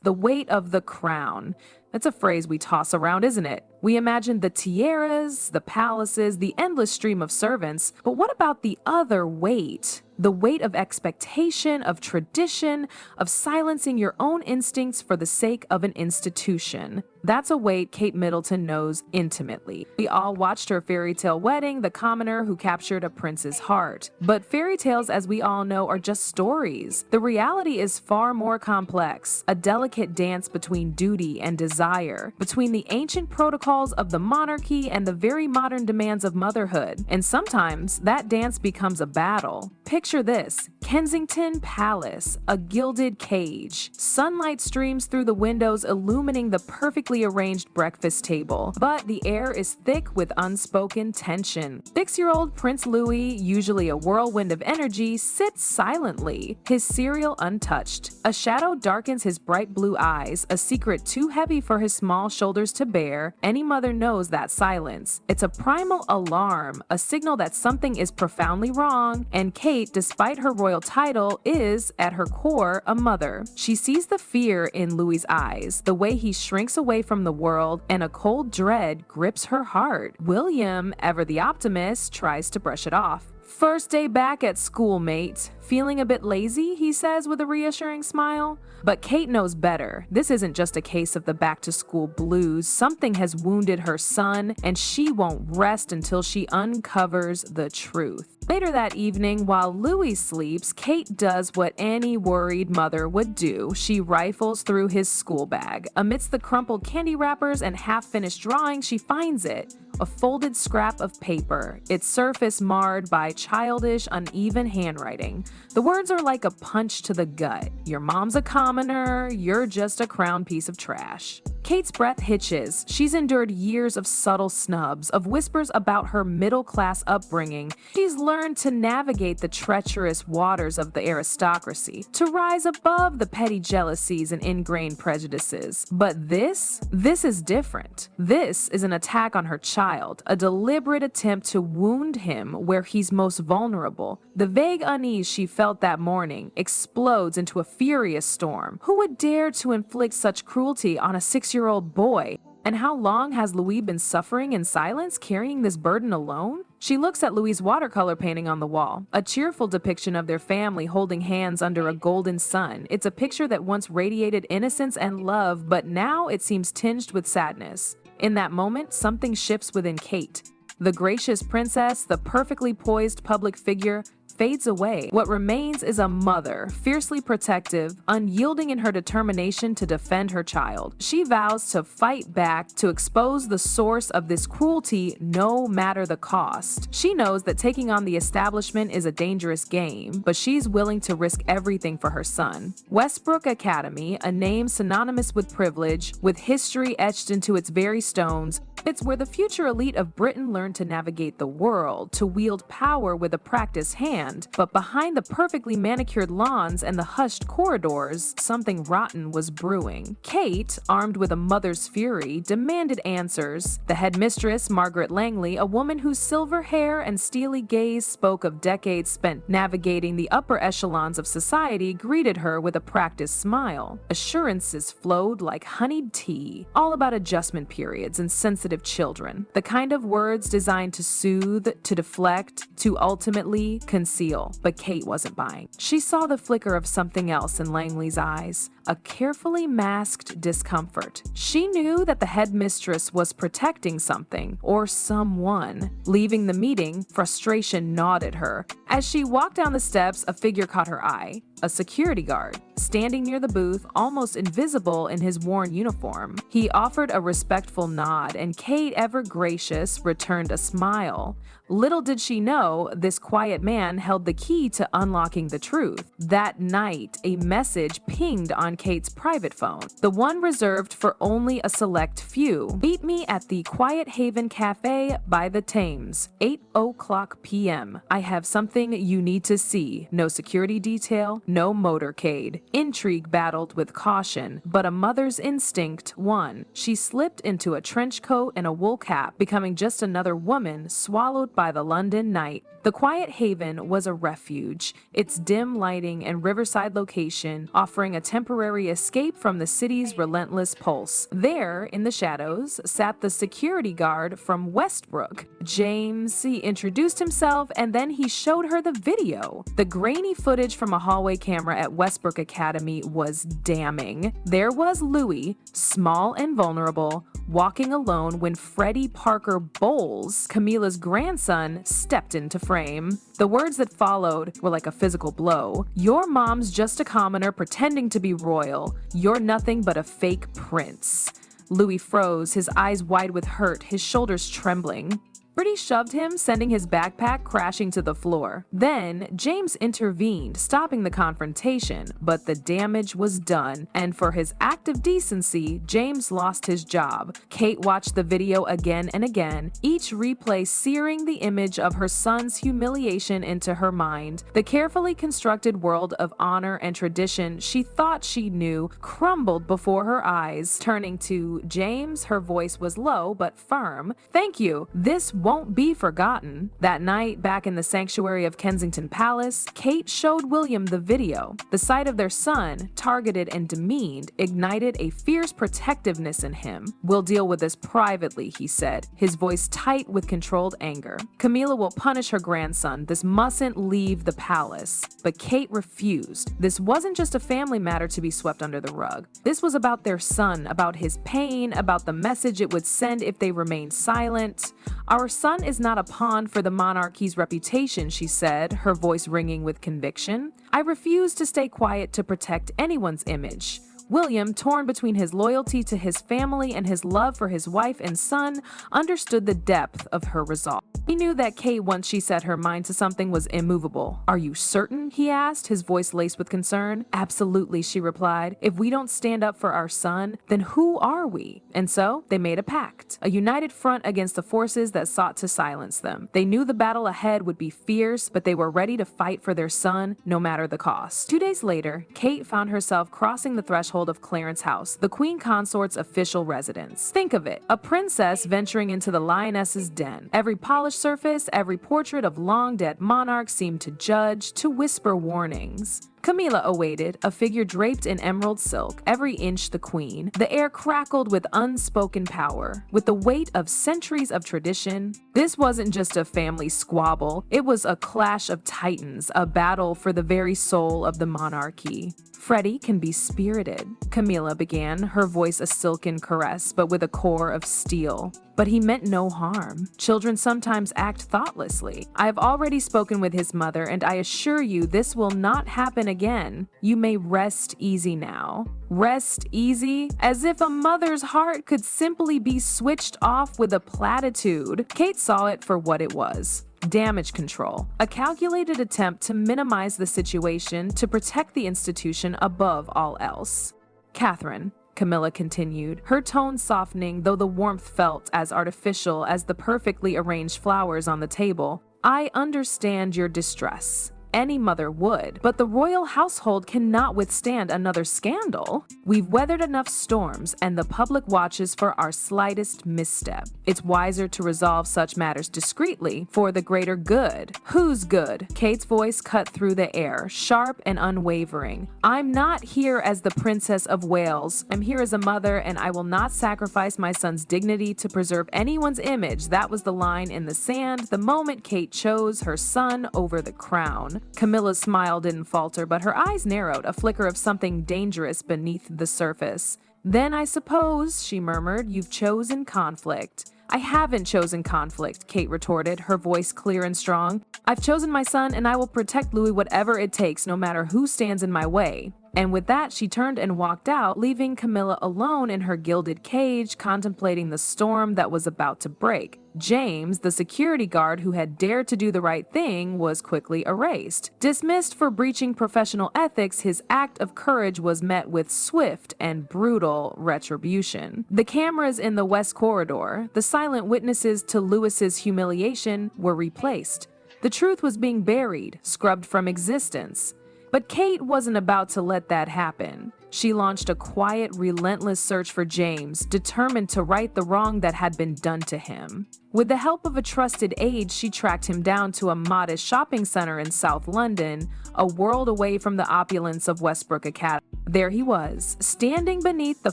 The weight of the crown. That's a phrase we toss around, isn't it? We imagine the tiaras, the palaces, the endless stream of servants, but what about the other weight? The weight of expectation, of tradition, of silencing your own instincts for the sake of an institution. That's a weight Kate Middleton knows intimately. We all watched her fairy tale wedding, the commoner who captured a prince's heart. But fairy tales, as we all know, are just stories. The reality is far more complex, a delicate dance between duty and desire, between the ancient protocols of the monarchy and the very modern demands of motherhood. And sometimes that dance becomes a battle. Picture this: Kensington Palace, a gilded cage. Sunlight streams through the windows, illumining the perfectly arranged breakfast table. But the air is thick with unspoken tension. 6-year-old Prince Louis, usually a whirlwind of energy, sits silently, his cereal untouched. A shadow darkens his bright blue eyes, a secret too heavy for his small shoulders to bear. Any mother knows that silence. It's a primal alarm, a signal that something is profoundly wrong, and Kate, despite her royal title, is, at her core, a mother. She sees the fear in Louis's eyes, the way he shrinks away from the world, and a cold dread grips her heart. William, ever the optimist, tries to brush it off. "First day back at school, mate. Feeling a bit lazy?" he says with a reassuring smile. But Kate knows better. This isn't just a case of the back-to-school blues. Something has wounded her son, and she won't rest until she uncovers the truth. Later that evening, while Louis sleeps, Kate does what any worried mother would do. She rifles through his school bag. Amidst the crumpled candy wrappers and half-finished drawings, she finds it. A folded scrap of paper, its surface marred by childish, uneven handwriting. The words are like a punch to the gut. "Your mom's a commoner, you're just a crown piece of trash." Kate's breath hitches. She's endured years of subtle snubs, of whispers about her middle-class upbringing. She's learned to navigate the treacherous waters of the aristocracy, to rise above the petty jealousies and ingrained prejudices. But this is different. This is an attack on her child, a deliberate attempt to wound him where he's most vulnerable. The vague unease she felt that morning explodes into a furious storm. Who would dare to inflict such cruelty on a 6-year-old boy? And how long has Louis been suffering in silence, carrying this burden alone? She looks at Louis' watercolor painting on the wall, a cheerful depiction of their family holding hands under a golden sun. It's a picture that once radiated innocence and love, but now it seems tinged with sadness. In that moment, something shifts within Kate. The gracious princess, the perfectly poised public figure, fades away. What remains is a mother, fiercely protective, unyielding in her determination to defend her child. She vows to fight back, to expose the source of this cruelty no matter the cost. She knows that taking on the establishment is a dangerous game, but she's willing to risk everything for her son. Westbrook Academy, a name synonymous with privilege, with history etched into its very stones, it's where the future elite of Britain learned to navigate the world, to wield power with a practiced hand. But behind the perfectly manicured lawns and the hushed corridors, something rotten was brewing. Kate, armed with a mother's fury, demanded answers. The headmistress, Margaret Langley, a woman whose silver hair and steely gaze spoke of decades spent navigating the upper echelons of society, greeted her with a practiced smile. Assurances flowed like honeyed tea, all about adjustment periods and sensitive children, the kind of words designed to soothe, to deflect, to ultimately conceal. But Kate wasn't buying. She saw the flicker of something else in Langley's eyes, a carefully masked discomfort. She knew that the headmistress was protecting something or someone. Leaving the meeting, frustration gnawed at her. As she walked down the steps, a figure caught her eye. A security guard, standing near the booth, almost invisible in his worn uniform. He offered a respectful nod, and Kate, ever gracious, returned a smile. Little did she know, this quiet man held the key to unlocking the truth. That night, a message pinged on Kate's private phone, the one reserved for only a select few. "Meet me at the Quiet Haven Cafe by the Thames, 8:00 p.m. I have something you need to see. No security detail, no motorcade." Intrigue battled with caution, but a mother's instinct won. She slipped into a trench coat and a wool cap, becoming just another woman swallowed by the London night. The Quiet Haven was a refuge, its dim lighting and riverside location offering a temporary temporary escape from the city's relentless pulse. There, in the shadows, sat the security guard from Westbrook. James, he introduced himself and then he showed her the video. The grainy footage from a hallway camera at Westbrook Academy was damning. There was Louis, small and vulnerable, walking alone when Freddie Parker Bowles, Camilla's grandson, stepped into frame. The words that followed were like a physical blow. "Your mom's just a commoner pretending to be royal. You're nothing but a fake prince." Louis froze, his eyes wide with hurt, his shoulders trembling. Freddie shoved him, sending his backpack crashing to the floor. Then, James intervened, stopping the confrontation, but the damage was done, and for his act of decency, James lost his job. Kate watched the video again and again, each replay searing the image of her son's humiliation into her mind. The carefully constructed world of honor and tradition she thought she knew crumbled before her eyes. Turning to James, her voice was low but firm. "Thank you. This won't be forgotten." That night, back in the sanctuary of Kensington Palace, Kate showed William the video. The sight of their son, targeted and demeaned, ignited a fierce protectiveness in him. "We'll deal with this privately," he said, his voice tight with controlled anger. "Camilla will punish her grandson. This mustn't leave the palace." But Kate refused. This wasn't just a family matter to be swept under the rug. This was about their son, about his pain, about the message it would send if they remained silent. "Our son is not a pawn for the monarchy's reputation," she said, her voice ringing with conviction. "I refuse to stay quiet to protect anyone's image." William, torn between his loyalty to his family and his love for his wife and son, understood the depth of her resolve. He knew that Kate, once she set her mind to something, was immovable. "Are you certain?" he asked, his voice laced with concern. "Absolutely," she replied. "If we don't stand up for our son, then who are we?" And so they made a pact, a united front against the forces that sought to silence them. They knew the battle ahead would be fierce, but they were ready to fight for their son, no matter the cost. 2 days later, Kate found herself crossing the threshold of Clarence House, the Queen Consort's official residence. Think of it, a princess venturing into the lioness's den. Every polished surface, every portrait of long-dead monarchs seemed to judge, to whisper warnings. Camilla awaited, a figure draped in emerald silk, every inch the queen. The air crackled with unspoken power, with the weight of centuries of tradition. This wasn't just a family squabble, it was a clash of titans, a battle for the very soul of the monarchy. "Freddie can be spirited," Camilla began, her voice a silken caress, but with a core of steel. "But he meant no harm. Children sometimes act thoughtlessly. I have already spoken with his mother, and I assure you this will not happen again. You may rest easy now." Rest easy? As if a mother's heart could simply be switched off with a platitude. Kate saw it for what it was. Damage control, a calculated attempt to minimize the situation to protect the institution above all else. "Catherine," Camilla continued, her tone softening, though the warmth felt as artificial as the perfectly arranged flowers on the table, "I understand your distress. Any mother would, but the royal household cannot withstand another scandal. We've weathered enough storms, and the public watches for our slightest misstep. It's wiser to resolve such matters discreetly for the greater good." "Whose good?" Kate's voice cut through the air, sharp and unwavering. "I'm not here as the Princess of Wales. I'm here as a mother, and I will not sacrifice my son's dignity to preserve anyone's image." That was the line in the sand the moment Kate chose her son over the crown. Camilla's smile didn't falter, but her eyes narrowed, a flicker of something dangerous beneath the surface. "Then I suppose," she murmured, "you've chosen conflict." "I haven't chosen conflict," Kate retorted, her voice clear and strong. "I've chosen my son, and I will protect Louis whatever it takes, no matter who stands in my way." And with that, she turned and walked out, leaving Camilla alone in her gilded cage, contemplating the storm that was about to break. James, the security guard who had dared to do the right thing, was quickly erased. Dismissed for breaching professional ethics, his act of courage was met with swift and brutal retribution. The cameras in the West Corridor, the silent witnesses to Louis's humiliation, were replaced. The truth was being buried, scrubbed from existence. But Kate wasn't about to let that happen. She launched a quiet, relentless search for James, determined to right the wrong that had been done to him. With the help of a trusted aide, she tracked him down to a modest shopping center in South London, a world away from the opulence of Westbrook Academy. There he was, standing beneath the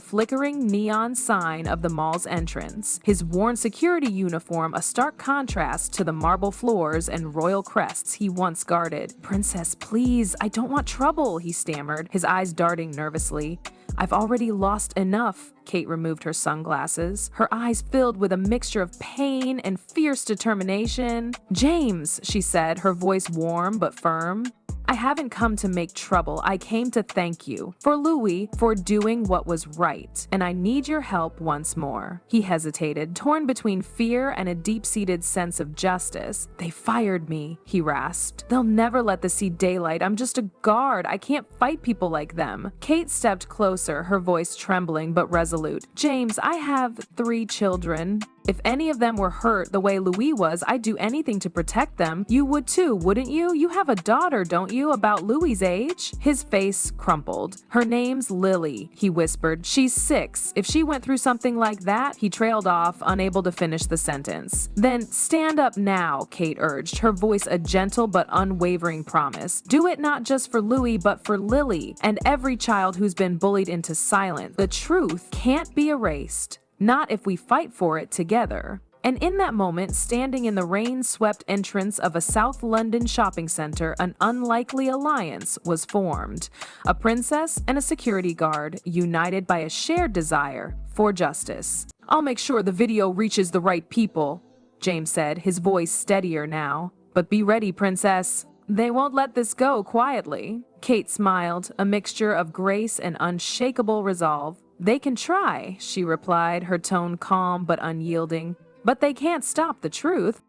flickering neon sign of the mall's entrance, his worn security uniform a stark contrast to the marble floors and royal crests he once guarded. "Princess, please, I don't want trouble," he stammered, his eyes darting nervously. "I've already lost enough." Kate removed her sunglasses, her eyes filled with a mixture of pain and fierce determination. "James," she said, her voice warm but firm, "I haven't come to make trouble. I came to thank you. For Louis, for doing what was right. And I need your help once more." He hesitated, torn between fear and a deep-seated sense of justice. "They fired me," he rasped. "They'll never let this see daylight. I'm just a guard. I can't fight people like them." Kate stepped closer, her voice trembling but resolute. "James, I have 3 children. If any of them were hurt the way Louis was, I'd do anything to protect them. You would too, wouldn't you? You have a daughter, don't you, about Louis's age?" His face crumpled. "Her name's Lily," he whispered. "She's 6. If she went through something like that," he trailed off, unable to finish the sentence. "Then stand up now," Kate urged, her voice a gentle but unwavering promise. "Do it not just for Louis, but for Lily and every child who's been bullied into silence. The truth can't be erased. Not if we fight for it together." And in that moment, standing in the rain-swept entrance of a South London shopping center, an unlikely alliance was formed. A princess and a security guard, united by a shared desire for justice. "I'll make sure the video reaches the right people," James said, his voice steadier now. "But be ready, princess. They won't let this go quietly." Kate smiled, a mixture of grace and unshakable resolve. "They can try," she replied, her tone calm but unyielding. "But they can't stop the truth."